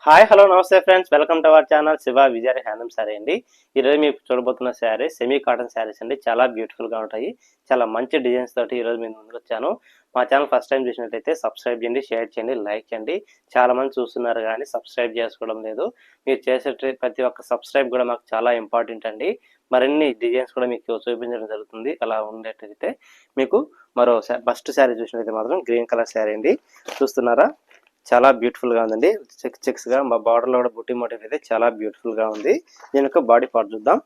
Hi hello నమస్తే friends, welcome to our channel Shiva Vijay handloom sari అండి. ఈరోజు మీరు చూడబోతున్న శారీ సెమీ కాటన్ శారీస్ అండి. చాలా బ్యూటిఫుల్గా ఉంటాయి, చాలా మంచి డిజైన్స్ తోటి ఈరోజు మేము ముందుకు వచ్చాను. మా ఛానల్ ఫస్ట్ టైం చూసినట్లయితే సబ్స్క్రైబ్ చేయండి, షేర్ చేయండి, లైక్ చేయండి. చాలా మంది చూస్తున్నారు కానీ సబ్స్క్రైబ్ చేసుకోవడం లేదు. మీరు చేసే ప్రతి ఒక్క సబ్స్క్రైబ్ కూడా మాకు చాలా ఇంపార్టెంట్ అండి. మరిన్ని డిజైన్స్ కూడా మీకు చూపించడం జరుగుతుంది. అలా ఉండేటైతే మీకు మరో ఫస్ట్ శారీ చూసినట్లయితే మాత్రం గ్రీన్ కలర్ శారీ అండి. చూస్తున్నారా, చాలా బ్యూటిఫుల్ గా ఉందండి. చెక్స్ గా మా బార్డర్ లో కూడా బుట్టి మోటివ్ అయితే చాలా బ్యూటిఫుల్ గా ఉంది. దీని యొక్క బాడీ పార్ట్ చూద్దాం.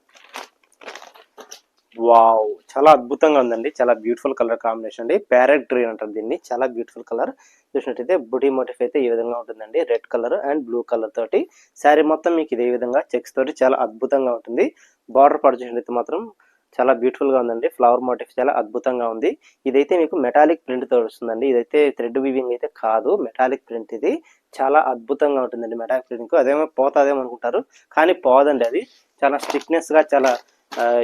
వావ్, చాలా అద్భుతంగా ఉందండి. చాలా బ్యూటిఫుల్ కలర్ కాంబినేషన్ అండి. ప్యారెట్ గ్రీన్ అంటారు దీన్ని. చాలా బ్యూటిఫుల్ కలర్. చూసినట్టయితే బుటీ మోటివ్ అయితే ఈ విధంగా ఉంటుందండి. Red colour and blue colour తోటి శారీ మొత్తం మీకు ఇదే విధంగా చెక్స్ తోటి చాలా అద్భుతంగా ఉంటుంది. బార్డర్ పార్ట్ చూసినట్టయితే మాత్రం చాలా బ్యూటిఫుల్ గా ఉందండి. ఫ్లవర్ మోటివ్ చాలా అద్భుతంగా ఉంది. ఇదైతే మీకు మెటాలిక్ ప్రింట్ తో వస్తుందండి. ఇదైతే థ్రెడ్ వీవింగ్ అయితే కాదు, మెటాలిక్ ప్రింట్. ఇది చాలా అద్భుతంగా ఉంటుందండి మెటాలిక్ ప్రింట్. అదేమో పోతాదేమో అనుకుంటారు, కానీ పోదండి. అది చాలా స్టిక్నెస్ గా చాలా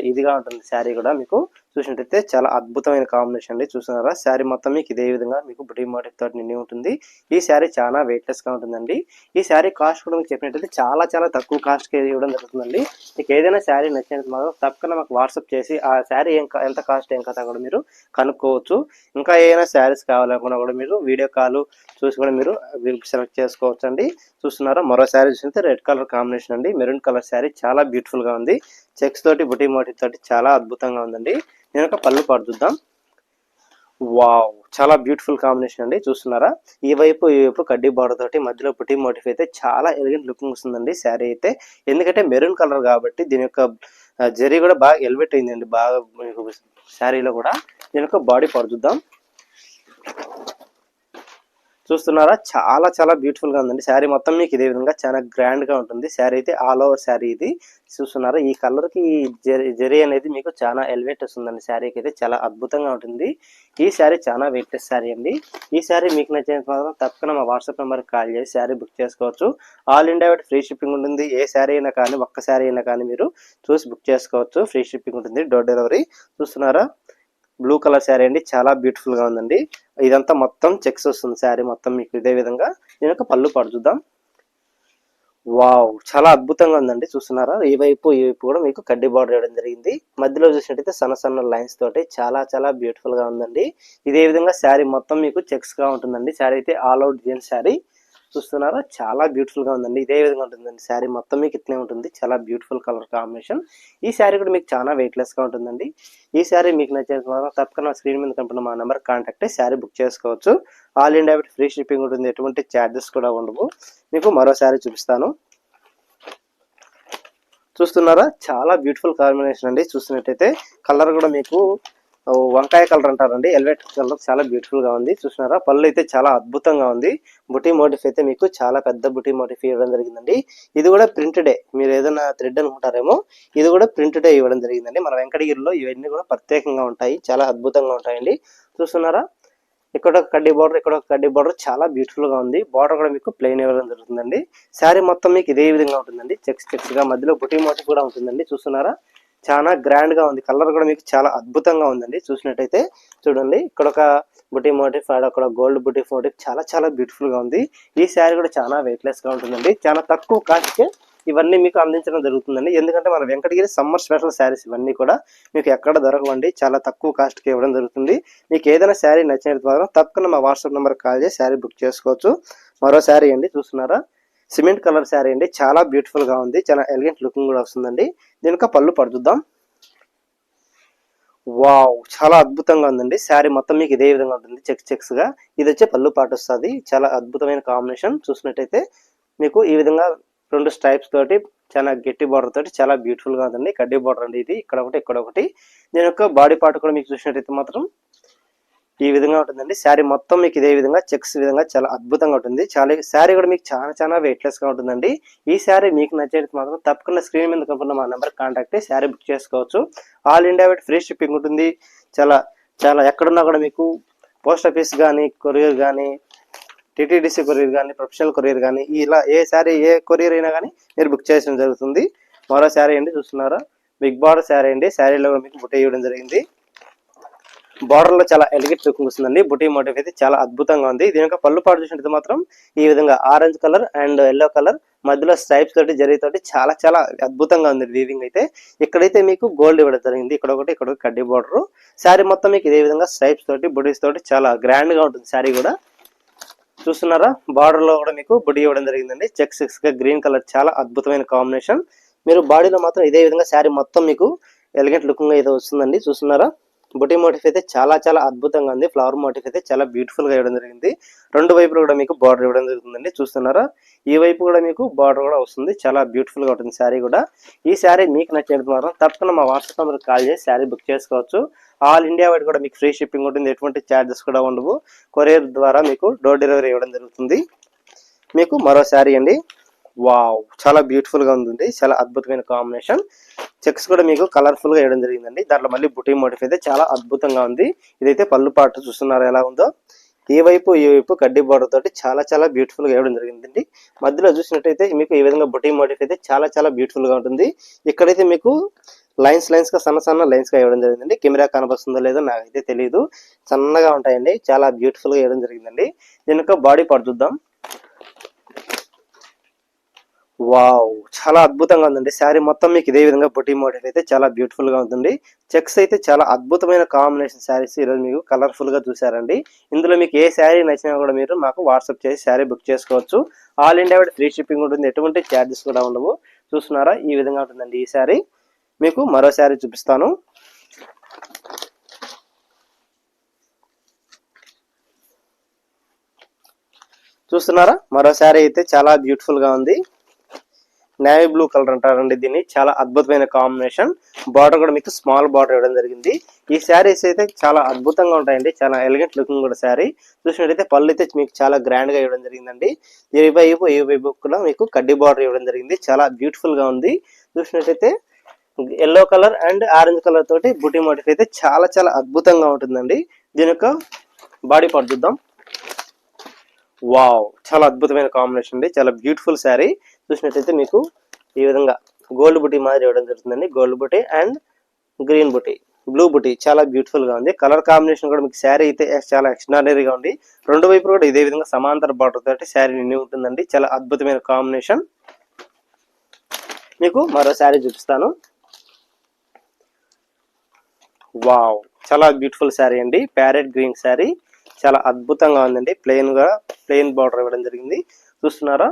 ఇదిగా ఉంటుంది. శారీ కూడా మీకు చూసినట్టయితే చాలా అద్భుతమైన కాంబినేషన్ అండి. చూస్తున్నారా, శారీ మొత్తం మీకు ఇదే విధంగా మీకు బుటీ మోటివ్ తోటి నిండి ఉంటుంది. ఈ శారీ చాలా వెయిట్లెస్ గా ఉంటుందండి. ఈ శారీ కాస్ట్ కూడా మీకు చెప్పినట్టయితే చాలా చాలా తక్కువ కాస్ట్ కి ఇవ్వడం జరుగుతుందండి. మీకు ఏదైనా శారీ నచ్చినట్టు మాత్రం తప్పకుండా మాకు వాట్సాప్ చేసి ఆ శారీ ఎంత కాస్ట్ ఏం కదా కూడా మీరు కనుక్కోవచ్చు. ఇంకా ఏదైనా శారీస్ కావాలనుకున్నా కూడా మీరు వీడియో కాల్ చూసి కూడా మీరు సెలెక్ట్ చేసుకోవచ్చు అండి. చూస్తున్నారా, మరో శారీ చూస్తే రెడ్ కలర్ కాంబినేషన్ అండి. మెరూన్ కలర్ శారీ చాలా బ్యూటిఫుల్ గా ఉంది. చెక్స్ తోటి బుటీ మోటివ్ తోటి చాలా అద్భుతంగా ఉందండి. నేను ఒక పళ్ళు పాటు చూద్దాం. వావ్, చాలా బ్యూటిఫుల్ కాంబినేషన్ అండి. చూస్తున్నారా, ఈ వైపు కడ్డీ బార్డర్ తోటి మధ్యలో బుటీ మోటివ్ అయితే చాలా ఎలిగెంట్ లుకింగ్ వస్తుందండి శారీ అయితే. ఎందుకంటే మెరూన్ కలర్ కాబట్టి దీని యొక్క జరీ కూడా బాగా ఎలివేట్ అయిందండి. బాగా శారీలో కూడా. దీని యొక్క బాడీ పార్ట్ చూద్దాం. చూస్తున్నారా, చాలా చాలా బ్యూటిఫుల్ గా ఉందండి. శారీ మొత్తం మీకు ఇదే విధంగా చాలా గ్రాండ్ గా ఉంటుంది. శారీ అయితే ఆల్ ఓవర్ శారీ ఇది. చూస్తున్నారా, ఈ కలర్ కి జరీ అనేది మీకు చాలా ఎలివేట్ వస్తుందండి. శారీకి అయితే చాలా అద్భుతంగా ఉంటుంది. ఈ శారీ చాలా వెయిట్లెస్ శారీ అండి. ఈ శారీ మీకు నచ్చిన మాత్రం తప్పకుండా మా వాట్సాప్ నెంబర్ కాల్ చేసి శారీ బుక్ చేసుకోవచ్చు. ఆల్ ఇండియా ఫ్రీ షిప్పింగ్ ఉంటుంది. ఏ శారీ అయినా కానీ, ఒక్క శారీ అయినా కానీ మీరు చూసి బుక్ చేసుకోవచ్చు. ఫ్రీ షిప్పింగ్ ఉంటుంది, డోర్ డెలివరీ. చూస్తున్నారా, బ్లూ కలర్ శారీ అండి. చాలా బ్యూటిఫుల్ గా ఉందండి. ఇదంతా మొత్తం చెక్స్ వస్తుంది శారీ మొత్తం మీకు ఇదే విధంగా. నేను ఒక పళ్ళు పాటు చూద్దాం. వావ్, చాలా అద్భుతంగా ఉందండి. చూస్తున్నారా, ఈ వైపు కూడా మీకు కడ్డీ బార్డర్ వేయడం జరిగింది. మధ్యలో చూసినట్టయితే సన్న సన్న లైన్స్ తోటి చాలా చాలా బ్యూటిఫుల్ గా ఉందండి. ఇదే విధంగా శారీ మొత్తం మీకు చెక్స్ గా ఉంటుందండి. శారీ అయితే ఆల్ అవుట్ డిజైన్ శారీ. చూస్తున్నారా, చాలా బ్యూటిఫుల్ గా ఉందండి. ఇదే విధంగా ఉంటుందండి శారీ మొత్తం మీకు ఇట్లే ఉంటుంది. చాలా బ్యూటిఫుల్ కలర్ కాంబినేషన్. ఈ శారీ కూడా మీకు చాలా వెయిట్లెస్ గా ఉంటుందండి. ఈ శారీ మీకు నచ్చిన తప్పకుండా స్క్రీన్ మీద కనిపిస్తున్న మా నెంబర్ కాంటాక్ట్ అయ్యి శారీ బుక్ చేసుకోవచ్చు. ఆల్ ఇండియా ఫ్రీ షిప్పింగ్ ఉంటుంది, ఎటువంటి ఛార్జెస్ కూడా ఉండవు. మీకు మరో శారీ చూపిస్తాను. చూస్తున్నారా, చాలా బ్యూటిఫుల్ కాంబినేషన్ అండి. చూస్తున్నట్టయితే కలర్ కూడా మీకు వంకాయ కలర్ అంటారండి, ఎలివేట్ కలర్. చాలా బ్యూటిఫుల్ గా ఉంది. చూస్తున్నారా, పళ్ళు అయితే చాలా అద్భుతంగా ఉంది. బుటీ మోటిఫ్ అయితే మీకు చాలా పెద్ద బుటీ మోటిఫ్ ఇవ్వడం జరిగిందండి. ఇది కూడా ప్రింటెడే. మీరు ఏదైనా థ్రెడ్ అనుకుంటారేమో, ఇది కూడా ప్రింటెడే ఇవ్వడం జరిగిందండి. మన వెంకటగిరిలో ఇవన్నీ కూడా ప్రత్యేకంగా ఉంటాయి, చాలా అద్భుతంగా ఉంటాయండి. చూస్తున్నారా, ఇక్కడ ఒక కడ్డీ బార్డర్, ఇక్కడ ఒక కడ్డీ బార్డర్. చాలా బ్యూటిఫుల్ గా ఉంది. బార్డర్ కూడా మీకు ప్లెయిన్ ఇవ్వడం జరుగుతుందండి. శారీ మొత్తం మీకు ఇదే విధంగా ఉంటుందండి. చెక్స్ గా మధ్యలో బుటీ మోటిఫ్ కూడా ఉంటుందండి. చూస్తున్నారా, చాలా గ్రాండ్ గా ఉంది. కలర్ కూడా మీకు చాలా అద్భుతంగా ఉందండి. చూసినట్టయితే చూడండి, ఇక్కడ ఒక బుటీ మోటిఫ్, అక్కడ గోల్డ్ బుటీ మోటిఫ్. చాలా చాలా బ్యూటిఫుల్ గా ఉంది. ఈ శారీ కూడా చాలా వెయిట్లెస్ గా ఉంటుందండి. చాలా తక్కువ కాస్ట్ కే ఇవన్నీ మీకు అందించడం జరుగుతుందండి. ఎందుకంటే మన వెంకటగిరి సమ్మర్ స్పెషల్ శారీస్ ఇవన్నీ కూడా మీకు ఎక్కడ దొరకవండి. చాలా తక్కువ కాస్ట్ కి ఇవ్వడం జరుగుతుంది. మీకు ఏదైనా శారీ నచ్చినట్టు మాత్రం తప్పకుండా మా వాట్సాప్ నెంబర్ కాల్ చేసి శారీ బుక్ చేసుకోవచ్చు. మరో శారీ అండి. చూస్తున్నారా, సిమెంట్ కలర్ శారీ అండి. చాలా బ్యూటిఫుల్ గా ఉంది. చాలా ఎలిగెంట్ లుకింగ్ కూడా వస్తుందండి. దీనికి పళ్ళు పడుతుందాం. వావ్, చాలా అద్భుతంగా ఉందండి. శారీ మొత్తం మీకు ఇదే విధంగా ఉంటుంది, చెక్స్ గా. ఇది వచ్చే పళ్ళు పాటు వస్తుంది. చాలా అద్భుతమైన కాంబినేషన్. చూసినట్టయితే మీకు ఈ విధంగా 2 స్ట్రైప్స్ తోటి చాలా గట్టి బార్డర్ తోటి చాలా బ్యూటిఫుల్ గా ఉందండి. కడ్డీ బార్డర్ అండి ఇది. ఇక్కడ ఒకటి, ఇక్కడ ఒకటి. దీని యొక్క బాడీ పార్ట్ కూడా మీకు చూసినట్టయితే మాత్రం ఈ విధంగా ఉంటుందండి. శారీ మొత్తం మీకు ఇదే విధంగా చెక్స్ విధంగా చాలా అద్భుతంగా ఉంటుంది. చాలా శారీ కూడా మీకు చాలా చాలా వెయిట్లెస్ గా ఉంటుందండి. ఈ శారీ మీకు నచ్చేది మాత్రం తప్పకుండా స్క్రీన్ మీద కనుక మా నెంబర్ కాంటాక్ట్ అయ్యి శారీ బుక్ చేసుకోవచ్చు. ఆల్ ఇండియా ఫ్రీ షిప్పింగ్ ఉంటుంది. చాలా చాలా ఎక్కడున్నా కూడా మీకు పోస్ట్ ఆఫీస్ కానీ, కొరియర్ కానీ, టీటీడీసీ కొరియర్ కానీ, ప్రొఫెషనల్ కొరియర్ కానీ, ఇలా ఏ శారీ ఏ కొరియర్ అయినా కానీ మీరు బుక్ చేయడం జరుగుతుంది. మరో శారీ అండి. చూస్తున్నారా, బిగ్ బార్డర్ శారీ అండి. శారీలో మీకు బుట్ట ఇవ్వడం జరిగింది. బార్డర్ లో చాలా ఎలిగెంట్ లుక్ వస్తుందండి. బుటీ మోటివ్ అయితే చాలా అద్భుతంగా ఉంది. దీని యొక్క పళ్ళు పాటు చూసినట్టు మాత్రం ఈ విధంగా orange colour and yellow colour మధ్యలో స్ట్రైప్స్ తోటి జరిగితోటి చాలా చాలా అద్భుతంగా ఉంది వీవింగ్ అయితే. ఇక్కడైతే మీకు గోల్డ్ ఇవ్వడం జరిగింది. ఇక్కడ ఒకటి ఇక్కడ కడ్డీ బార్డర్. శారీ మొత్తం మీకు ఇదే విధంగా స్ట్రైప్స్ తోటి బుటీస్ తోటి చాలా గ్రాండ్ గా ఉంటుంది శారీ కూడా. చూస్తున్నారా బార్డర్ లో కూడా మీకు బుటీ ఇవ్వడం జరిగిందండి. చెక్స్ గా గ్రీన్ కలర్ చాలా అద్భుతమైన కాంబినేషన్. మీరు బాడీలో మాత్రం ఇదే విధంగా శారీ మొత్తం మీకు ఎలిగెంట్ లుకింగ్ అయితే వస్తుందండి. చూస్తున్నారా బుటీ మోటిఫ్ అయితే చాలా చాలా అద్భుతంగా ఉంది. ఫ్లవర్ మోటిఫ్ అయితే చాలా బ్యూటిఫుల్ గా ఇవ్వడం జరిగింది. రెండు వైపులు కూడా మీకు బార్డర్ ఇవ్వడం జరుగుతుందండి. చూస్తున్నారా ఈ వైపు కూడా మీకు బార్డర్ కూడా వస్తుంది. చాలా బ్యూటిఫుల్ గా ఉంటుంది శారీ కూడా. ఈ శారీ మీకు నచ్చినట్టు మాత్రం తప్పకుండా మా వాట్సాప్ నెంబర్ కాల్ చేసి శారీ బుక్ చేసుకోవచ్చు. ఆల్ ఇండియా వైడ్ కూడా మీకు ఫ్రీ షిప్పింగ్ ఉంటుంది. ఎటువంటి ఛార్జెస్ కూడా ఉండవు. కొరియర్ ద్వారా మీకు డోర్ డెలివరీ ఇవ్వడం జరుగుతుంది. మీకు మరో శారీ అండి. వావ్ చాలా బ్యూటిఫుల్ గా ఉంది. చాలా అద్భుతమైన కాంబినేషన్. చెక్స్ కూడా మీకు కలర్ఫుల్ గా వేయడం జరిగిందండి. దాంట్లో మళ్ళీ బుటీ మోటిఫ్ అయితే చాలా అద్భుతంగా ఉంది. ఇదైతే పళ్ళు పాటు చూస్తున్నారు ఎలా ఉందో. ఈ వైపు కడ్డీ బార్డర్ తోటి చాలా చాలా బ్యూటిఫుల్ గా వేయడం జరిగిందండి. మధ్యలో చూసినట్టయితే మీకు ఈ విధంగా బుటీ మోటిఫ్ అయితే చాలా చాలా బ్యూటిఫుల్ గా ఉంటుంది. ఇక్కడైతే మీకు లైన్స్ గా సన్న లైన్స్ గా వేయడం జరిగిందండి. కెమెరా కనబస్తుందో లేదో నాకైతే తెలియదు. సన్నగా ఉంటాయండి. చాలా బ్యూటిఫుల్ గా వేయడం జరిగిందండి. దీని యొక్క బాడీ పార్ట్ చూద్దాం. వావ్ చాలా అద్భుతంగా ఉందండి. శారీ మొత్తం మీకు ఇదే విధంగా బుటీ మోటివ్ అయితే చాలా బ్యూటిఫుల్ గా ఉంటుంది. చెక్స్ అయితే చాలా అద్భుతమైన కాంబినేషన్ శారీస్ ఈరోజు మీకు కలర్ఫుల్ గా చూసారండి. ఇందులో మీకు ఏ శారీ నచ్చినా కూడా మీరు మాకు వాట్సాప్ చేసి శారీ బుక్ చేసుకోవచ్చు. All India wide free shipping ఉంటుంది. ఎటువంటి ఛార్జెస్ కూడా ఉండవు. చూస్తున్నారా ఈ విధంగా ఉంటుందండి ఈ శారీ. మీకు మరో శారీ చూపిస్తాను. చూస్తున్నారా మరో శారీ అయితే చాలా బ్యూటిఫుల్ గా ఉంది. నేవీ బ్లూ కలర్ అంటారండి దీన్ని. చాలా అద్భుతమైన కాంబినేషన్. బార్డర్ కూడా మీకు స్మాల్ బార్డర్ ఇవ్వడం జరిగింది. ఈ శారీస్ అయితే చాలా అద్భుతంగా ఉంటాయండి. చాలా ఎలిగెంట్ లుకింగ్ కూడా శారీ. చూసినట్టయితే పళ్ళు అయితే మీకు చాలా గ్రాండ్ గా ఇవ్వడం జరిగిందండి. ఈ వైపు కూడా మీకు కడ్డీ బార్డర్ ఇవ్వడం జరిగింది. చాలా బ్యూటిఫుల్ గా ఉంది. చూసినట్టయితే yellow colour and orange colour తోటి బుటీ మోటిఫ్ అయితే చాలా చాలా అద్భుతంగా ఉంటుందండి. దీని యొక్క బాడీ పార్ట్ చూద్దాం. వావ్ చాలా అద్భుతమైన కాంబినేషన్ అండి. చాలా బ్యూటిఫుల్ శారీ. చూసినట్టయితే మీకు ఈ విధంగా గోల్డ్ బుటీ మాదిరి ఇవ్వడం జరుగుతుందండి. Gold buti and green buti, blue బుటీ చాలా బ్యూటిఫుల్ గా ఉంది. కలర్ కాంబినేషన్ కూడా మీకు శారీ అయితే చాలా ఎక్స్ట్రాడినరీగా ఉంది. రెండు వైపులు కూడా ఇదే విధంగా సమాంతర బార్డర్ తోటి శారీ నిండి ఉంటుందండి. చాలా అద్భుతమైన కాంబినేషన్. మీకు మరో శారీ చూపిస్తాను. వావ్ చాలా బ్యూటిఫుల్ శారీ అండి. ప్యారెట్ గ్రీన్ శారీ చాలా అద్భుతంగా ఉందండి. ప్లెయిన్ బార్డర్ ఇవ్వడం జరిగింది. చూస్తున్నారా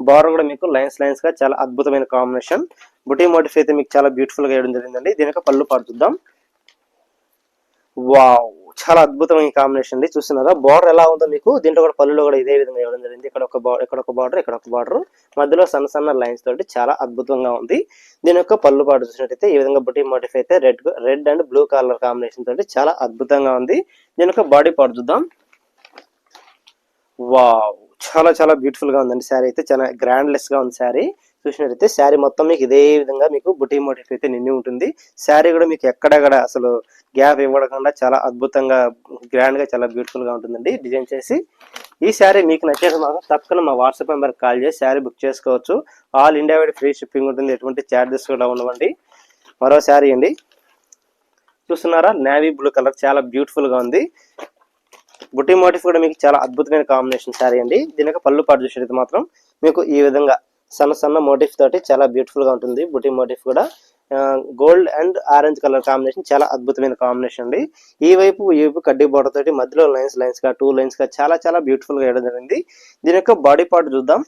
బార్డర్ కూడా మీకు లైన్స్ గా చాలా అద్భుతమైన కాంబినేషన్. బుటీ మోటిఫ్ అయితే మీకు చాలా బ్యూటిఫుల్ గా వేయడం జరిగిందండి. దీని యొక్క పళ్ళు పాటు చూద్దాం. వావ్ చాలా అద్భుతమైన కాంబినేషన్ అండి. చూస్తున్నారా బార్డర్ ఎలా ఉందో మీకు దీంట్లో కూడా పళ్ళులో కూడా ఇదే విధంగా ఇవ్వడం జరిగింది. ఇక్కడ ఒక బార్డర్ మధ్యలో సన్న లైన్స్ తోటి చాలా అద్భుతంగా ఉంది. దీని యొక్క పళ్ళు పాటు చూసినట్టయితే ఈ విధంగా బుటీ మోటిఫ్ అయితే red and blue colour combination తోటి చాలా అద్భుతంగా ఉంది. దీని యొక్క బాడీ పార్ట్ చూద్దాం. వావ్ చాలా చాలా బ్యూటిఫుల్ గా ఉందండి. శారీ అయితే చాలా గ్రాండ్ లెస్ గా ఉంది శారీ. చూసినట్టయితే శారీ మొత్తం మీకు ఇదే విధంగా మీకు బుటీ మోటిఫ్ అయితే నిండి ఉంటుంది. శారీ కూడా మీకు ఎక్కడెక్కడ అసలు గ్యాప్ ఇవ్వకుండా చాలా అద్భుతంగా గ్రాండ్ గా చాలా బ్యూటిఫుల్ గా ఉంటుందండి డిజైన్ చేసి. ఈ శారీ మీకు నచ్చేది మాత్రం తప్పకుండా మా వాట్సాప్ నెంబర్ కాల్ చేసి శారీ బుక్ చేసుకోవచ్చు. All India wide free shipping ఉంటుంది. ఎటువంటి ఛార్జెస్ కూడా ఉండవండి. మరో శారీ అండి. చూస్తున్నారా నేవీ బ్లూ కలర్ చాలా బ్యూటిఫుల్ గా ఉంది. బుటీ మోటిఫ్ కూడా మీకు చాలా అద్భుతమైన కాంబినేషన్ శారీ అండి. దీని యొక్క పళ్ళు పాటు చూసేది మాత్రం మీకు ఈ విధంగా సన్న మోటిఫ్ తోటి చాలా బ్యూటిఫుల్ గా ఉంటుంది. బుటీ మోటిఫ్ కూడా gold and orange colour combination చాలా అద్భుతమైన కాంబినేషన్ అండి. ఈ వైపు కడ్డీ బార్డర్ తోటి మధ్యలో లైన్స్ గా 2 లైన్స్ గా చాలా చాలా బ్యూటిఫుల్ గా వేయడం జరిగింది. దీని యొక్క బాడీ పార్ట్ చూద్దాం.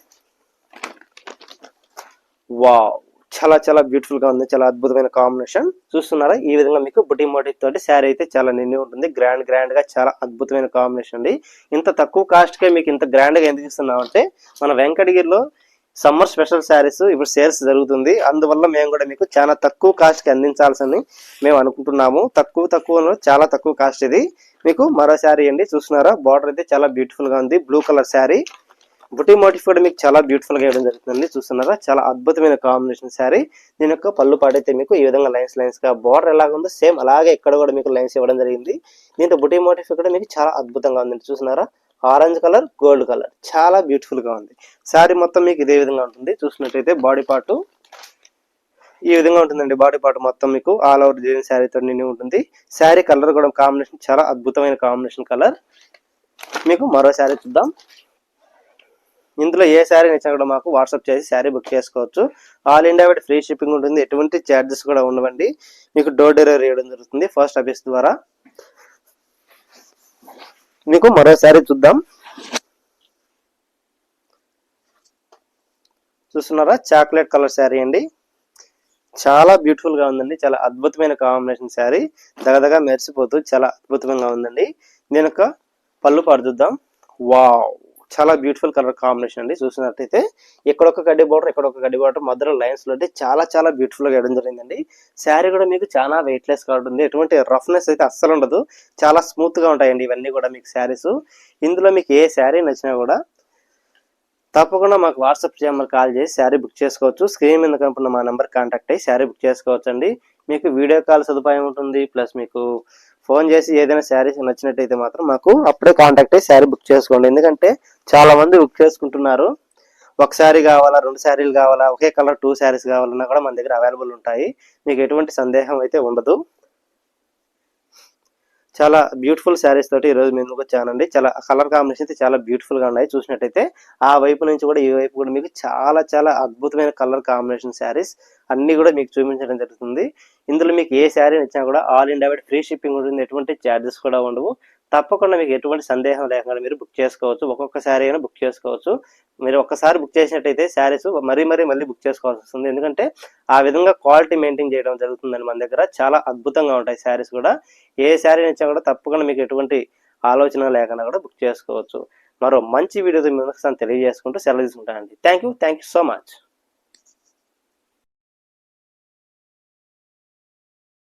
వావ్ చాలా చాలా బ్యూటిఫుల్ గా ఉంది. చాలా అద్భుతమైన కాంబినేషన్. చూస్తున్నారా ఈ విధంగా మీకు బుటీ మోటిఫ్ తోటి శారీ అయితే చాలా నిండి ఉంటుంది. గ్రాండ్ గా చాలా అద్భుతమైన కాంబినేషన్ అండి. ఇంత తక్కువ కాస్ట్ కే మీకు ఇంత గ్రాండ్ గా ఎందుకు ఇస్తున్నాం అంటే మన వెంకటగిరిలో సమ్మర్ స్పెషల్ శారీస్ ఇప్పుడు సేల్స్ జరుగుతుంది. అందువల్ల మేము కూడా మీకు చాలా తక్కువ కాస్ట్ కి అందించాల్సింది మేము అనుకుంటున్నాము. తక్కువ చాలా తక్కువ కాస్ట్ ఇది. మీకు మరో శారీ అండి. చూస్తున్నారా బార్డర్ అయితే చాలా బ్యూటిఫుల్ గా ఉంది. Blue colour sari. బుటీ మోటిఫ్ కూడా మీకు చాలా బ్యూటిఫుల్ గా వేయడం జరుగుతుంది. చూస్తున్నారా చాలా అద్భుతమైన కాంబినేషన్ శారీ. దీని యొక్క పళ్ళు పాడైతే మీకు ఈ విధంగా లైన్స్ గా బార్డర్ ఎలాగ ఉందో సేమ్ అలాగే ఇక్కడ కూడా మీకు లైన్స్ ఇవ్వడం జరిగింది. దీంతో బుటీ మోటిఫ్ కూడా మీకు చాలా అద్భుతంగా ఉంది. చూస్తున్నారా ఆరెంజ్ కలర్ గోల్డ్ కలర్ చాలా బ్యూటిఫుల్ గా ఉంది. శారీ మొత్తం మీకు ఇదే విధంగా ఉంటుంది. చూసినట్టయితే బాడీ పార్ట్ ఈ విధంగా ఉంటుందండి. బాడీ పార్ట్ మొత్తం మీకు ఆల్ ఓవర్ డిజైన్ శారీతో నిండి ఉంటుంది. శారీ కలర్ కూడా కాంబినేషన్ చాలా అద్భుతమైన కాంబినేషన్ కలర్. మీకు మరో శారీ చూద్దాం. ఇందులో ఏ శారీ నచ్చినా కూడా మాకు వాట్సాప్ చేసి శారీ బుక్ చేసుకోవచ్చు. All India wide free shipping ఉంటుంది. ఎటువంటి ఛార్జెస్ కూడా ఉండవండి. మీకు డోర్ డెలివరీ ఇవ్వడం జరుగుతుంది పోస్ట్ ఆఫీస్ ద్వారా. మీకు మరో శారీ చూద్దాం. చూస్తున్నారా, చాక్లెట్ కలర్ శారీ అండి. చాలా బ్యూటిఫుల్ గా ఉందండి. చాలా అద్భుతమైన కాంబినేషన్ శారీ, దగదగా మెరిసిపోతూ చాలా అద్భుతంగా ఉందండి. దీని యొక్క పళ్ళు పాటు చూద్దాం. వావ్, చాలా బ్యూటిఫుల్ కలర్ కాంబినేషన్ అండి. చూసినట్టయితే ఎక్కడొక గడ్డి బార్డర్, ఎక్కడొక గడ్డి బార్డర్, మధ్యలో లైన్స్ లో చాలా చాలా బ్యూటిఫుల్ గా వేయడం జరిగిందండి. శారీ కూడా మీకు చాలా వెయిట్లెస్ గా ఉంటుంది. ఎటువంటి రఫ్నెస్ అయితే అస్సలు ఉండదు. చాలా స్మూత్ గా ఉంటాయండి ఇవన్నీ కూడా మీకు శారీస్. ఇందులో మీకు ఏ శారీ నచ్చినా కూడా తప్పకుండా మాకు వాట్సాప్ చేయమని కాల్ చేసి శారీ బుక్ చేసుకోవచ్చు. స్క్రీన్ మీద కనుకున్న మా నెంబర్ కాంటాక్ట్ అయ్యి శారీ బుక్ చేసుకోవచ్చు అండి. మీకు వీడియో కాల్ సదుపాయం ఉంటుంది. ప్లస్ మీకు ఫోన్ చేసి ఏదైనా శారీస్ నచ్చినట్టయితే మాత్రం మాకు అప్పుడే కాంటాక్ట్ అయ్యి శారీ బుక్ చేసుకోండి. ఎందుకంటే చాలా మంది బుక్ చేసుకుంటున్నారు. ఒక శారీ కావాలా, 2 శారీలు కావాలా, ఒకే కలర్ 2 శారీస్ కావాలన్నా కూడా మన దగ్గర అవైలబుల్ ఉంటాయి. మీకు ఎటువంటి సందేహం అయితే ఉండదు. చాలా బ్యూటిఫుల్ శారీస్ తోటి ఈరోజు మేము ముందుకు వచ్చానండి. చాలా కలర్ కాంబినేషన్ అయితే చాలా బ్యూటిఫుల్ గా ఉన్నాయి. చూసినట్టయితే ఆ వైపు నుంచి కూడా ఈ వైపు కూడా మీకు చాలా చాలా అద్భుతమైన కలర్ కాంబినేషన్ శారీస్ అన్ని కూడా మీకు చూపించడం జరుగుతుంది. ఇందులో మీకు ఏ శారీ నచ్చినా కూడా all India wide free shipping ఉంటుంది. ఎటువంటి ఛార్జెస్ కూడా ఉండవు. తప్పకుండా మీకు ఎటువంటి సందేహం లేకుండా మీరు బుక్ చేసుకోవచ్చు. ఒక్కొక్క శారీ అయినా బుక్ చేసుకోవచ్చు. మీరు ఒక్కసారి బుక్ చేసినట్టయితే శారీస్ మళ్ళీ బుక్ చేసుకోవాల్సి వస్తుంది. ఎందుకంటే ఆ విధంగా క్వాలిటీ మెయింటైన్ చేయడం జరుగుతుందని మన దగ్గర. చాలా అద్భుతంగా ఉంటాయి శారీస్ కూడా. ఏ శారీ నచ్చినా కూడా తప్పకుండా మీకు ఎటువంటి ఆలోచన లేకుండా కూడా బుక్ చేసుకోవచ్చు. మరో మంచి వీడియోతో మీకు తెలియజేసుకుంటూ సెలవు తీసుకుంటానండి. Thank you so much.